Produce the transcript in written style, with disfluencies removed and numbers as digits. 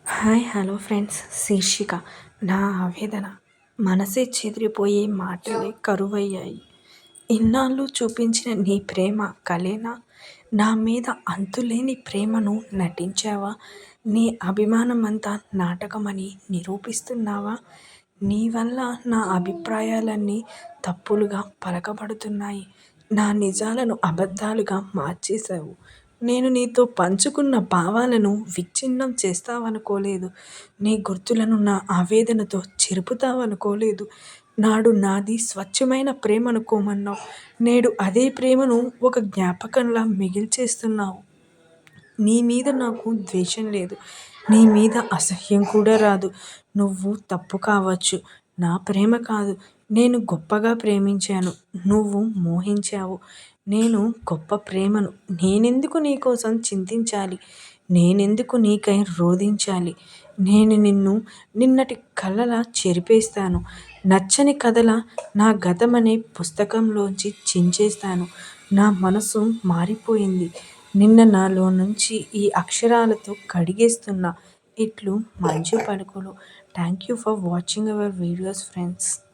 Hi hello friends శీర్షిక నా ఆవేదన మనసే చెదిరిపోయే మాటలే కరువయ్యాయి. ఇన్నాళ్ళు చూపించిన నీ ప్రేమ కలేనా? నా మీద అంతులేని ప్రేమను నటించావా? నీ అభిమానమంతా నాటకమని నిరూపిస్తున్నావా? నీ వల్ల నా అభిప్రాయాలన్నీ తప్పులుగా పలకబడుతున్నాయి. నా నిజాలను అబద్ధాలుగా మార్చేశావు. నేను నీతో పంచుకున్న భావాలను విచ్ఛిన్నం చేస్తావనుకోలేదు. నీ గుర్తులను నా ఆవేదనతో చెరుపుతావనుకోలేదు. నాడు నాది స్వచ్ఛమైన ప్రేమనుకోమన్నావు. నేడు అదే ప్రేమను ఒక జ్ఞాపకంలా మిగిల్చేస్తున్నావు. నీ మీద నాకు ద్వేషం లేదు. నీ మీద అసహ్యం కూడా రాదు. నువ్వు తప్పు కావచ్చు. నా ప్రేమ కాదు. నేను గొప్పగా ప్రేమించాను. నువ్వు మోహించావు. నేను గొప్ప ప్రేమను. నేనెందుకు నీకోసం చింతించాలి? నేనెందుకు నీకై రోదించాలి? నేను నిన్ను నిన్నటి కలలా చెరిపేస్తాను. నచ్చని కథలా నా గతమనే పుస్తకంలోంచి చించేస్తాను. నా మనసు మారిపోయింది. నిన్న నాలో నుంచి ఈ అక్షరాలతో కడిగేస్తున్నా. ఇట్లు మంచు పలుకులు. Thank you for watching our videos friends.